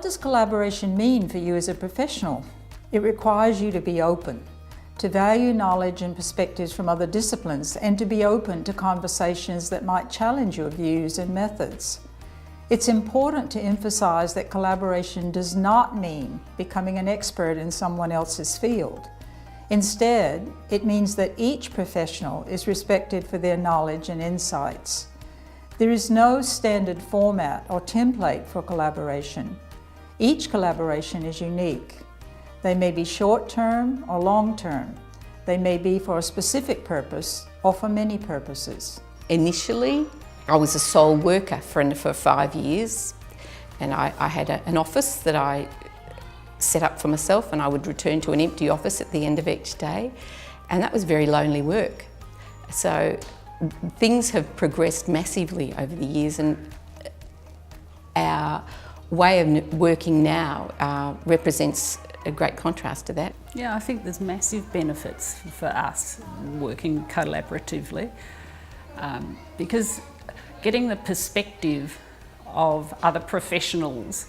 does collaboration mean for you as a professional? It requires you to be open, to value knowledge and perspectives from other disciplines, and to be open to conversations that might challenge your views and methods. It's important to emphasize that collaboration does not mean becoming an expert in someone else's field. Instead, it means that each professional is respected for their knowledge and insights. There is no standard format or template for collaboration. Each collaboration is unique. They may be short-term or long-term. They may be for a specific purpose or for many purposes. Initially, I was a sole worker for 5 years, and I had an office that I set up for myself, and I would return to an empty office at the end of each day, and that was very lonely work. So things have progressed massively over the years, and our way of working now represents a great contrast to that. Yeah, I think there's massive benefits for us working collaboratively, because getting the perspective of other professionals,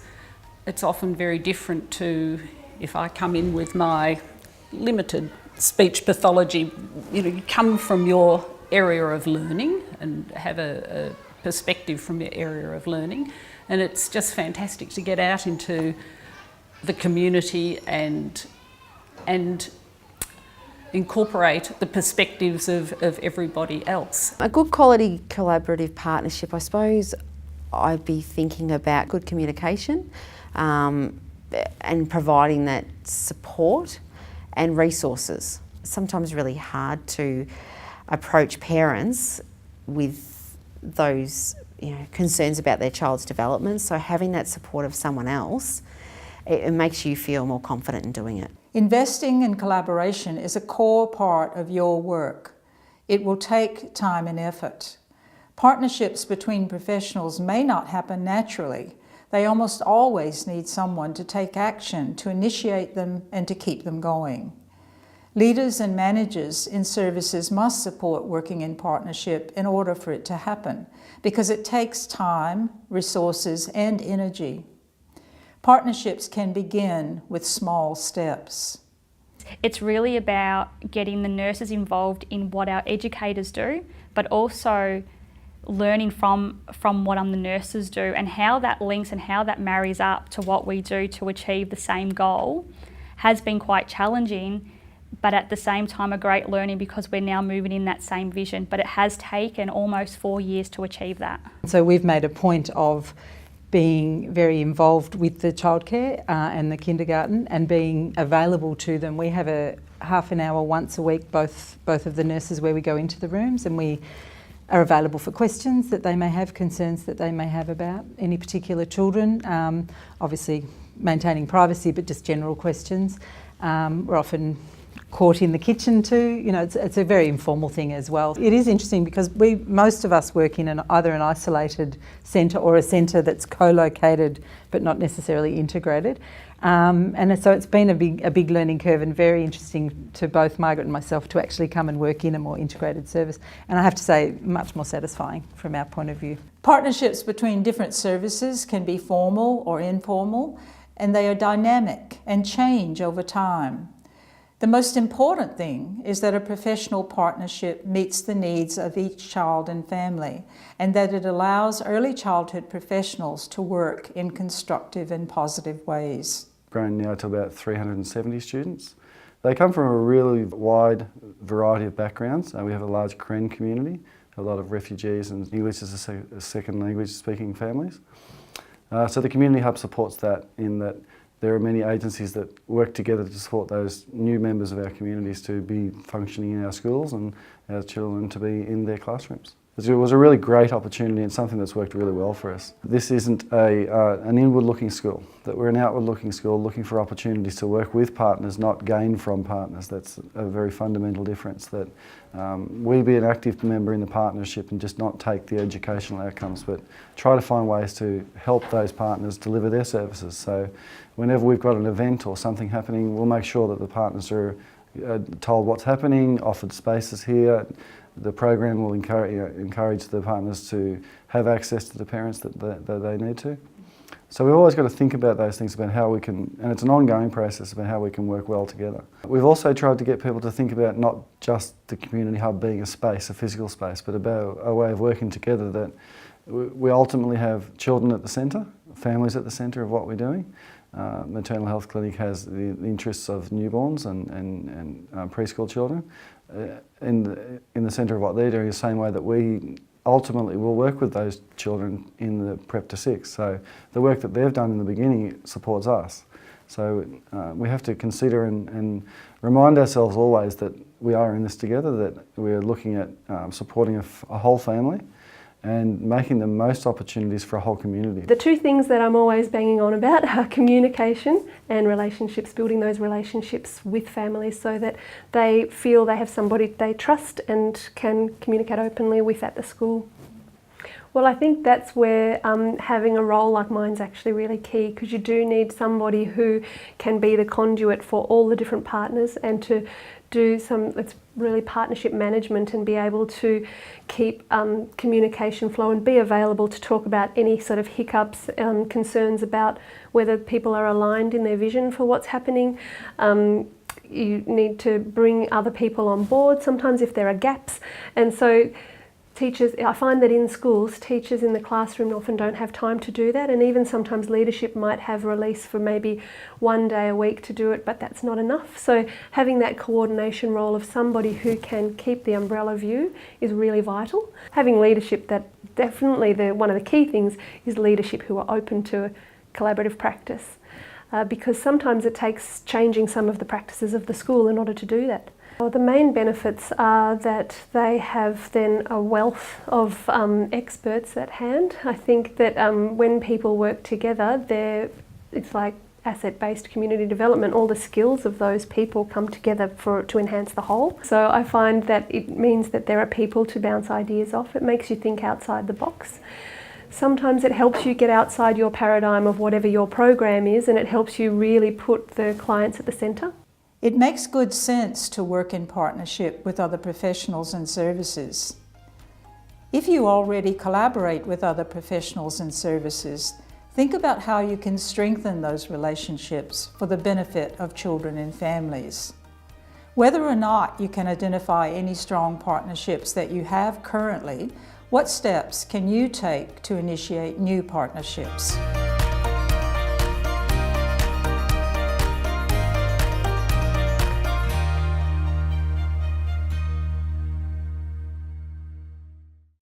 it's often very different to if I come in with my limited speech pathology. You come from your area of learning and have a perspective from your area of learning, and it's just fantastic to get out into the community and incorporate the perspectives of everybody else. A good quality collaborative partnership, I suppose I'd be thinking about good communication and providing that support and resources. Sometimes really hard to approach parents with those concerns about their child's development, so having that support of someone else, it makes you feel more confident in doing it. Investing in collaboration is a core part of your work. It will take time and effort. Partnerships between professionals may not happen naturally. They almost always need someone to take action, to initiate them, and to keep them going. Leaders and managers in services must support working in partnership in order for it to happen, because it takes time, resources, and energy. Partnerships can begin with small steps. It's really about getting the nurses involved in what our educators do, but also learning from what the nurses do, and how that links and how that marries up to what we do to achieve the same goal has been quite challenging, but at the same time a great learning, because we're now moving in that same vision. But it has taken almost 4 years to achieve that. So we've made a point of being very involved with the childcare and the kindergarten and being available to them. We have a half an hour once a week, both of the nurses, where we go into the rooms and we are available for questions that they may have, concerns that they may have about any particular children. Obviously maintaining privacy, but just general questions. We're often caught in the kitchen too. It's a very informal thing as well. It is interesting because most of us work in either an isolated centre or a centre that's co-located but not necessarily integrated. And so it's been a big learning curve, and very interesting to both Margaret and myself to actually come and work in a more integrated service. And I have to say, much more satisfying from our point of view. Partnerships between different services can be formal or informal, and they are dynamic and change over time. The most important thing is that a professional partnership meets the needs of each child and family, and that it allows early childhood professionals to work in constructive and positive ways. Grown now to about 370 students. They come from a really wide variety of backgrounds. We have a large Karen community, a lot of refugees and English as a second language speaking families. So the Community Hub supports that, in that there are many agencies that work together to support those new members of our communities to be functioning in our schools and our children to be in their classrooms. It was a really great opportunity and something that's worked really well for us. This isn't an inward-looking school, that we're an outward-looking school looking for opportunities to work with partners, not gain from partners. That's a very fundamental difference, that we be an active member in the partnership and just not take the educational outcomes, but try to find ways to help those partners deliver their services. So whenever we've got an event or something happening, we'll make sure that the partners are told what's happening, offered spaces here. The program will encourage the partners to have access to the parents that they need to. So we've always got to think about those things, about how we can, and it's an ongoing process about how we can work well together. We've also tried to get people to think about not just the community hub being a space, a physical space, but about a way of working together, that we ultimately have children at the centre, families at the centre of what we're doing. Maternal Health Clinic has the interests of newborns and preschool children in the centre of what they're doing, the same way that we ultimately will work with those children in the prep to 6. So the work that they've done in the beginning supports us. So we have to consider and remind ourselves always that we are in this together, that we're looking at supporting a whole family and making the most opportunities for a whole community. The two things that I'm always banging on about are communication and relationships, building those relationships with families so that they feel they have somebody they trust and can communicate openly with at the school. Well, I think that's where having a role like mine's actually really key, because you do need somebody who can be the conduit for all the different partners and to do it's really partnership management and be able to keep communication flow and be available to talk about any sort of hiccups, concerns about whether people are aligned in their vision for what's happening. You need to bring other people on board sometimes if there are gaps, and so teachers, I find that in schools, teachers in the classroom often don't have time to do that, and even sometimes leadership might have release for maybe one day a week to do it, but that's not enough. So having that coordination role of somebody who can keep the umbrella view is really vital. Having leadership, that definitely one of the key things is leadership who are open to collaborative practice, because sometimes it takes changing some of the practices of the school in order to do that. Well, the main benefits are that they have then a wealth of experts at hand. I think that when people work together, it's like asset-based community development. All the skills of those people come together to enhance the whole. So I find that it means that there are people to bounce ideas off. It makes you think outside the box. Sometimes it helps you get outside your paradigm of whatever your program is, and it helps you really put the clients at the centre. It makes good sense to work in partnership with other professionals and services. If you already collaborate with other professionals and services, think about how you can strengthen those relationships for the benefit of children and families. Whether or not you can identify any strong partnerships that you have currently, what steps can you take to initiate new partnerships?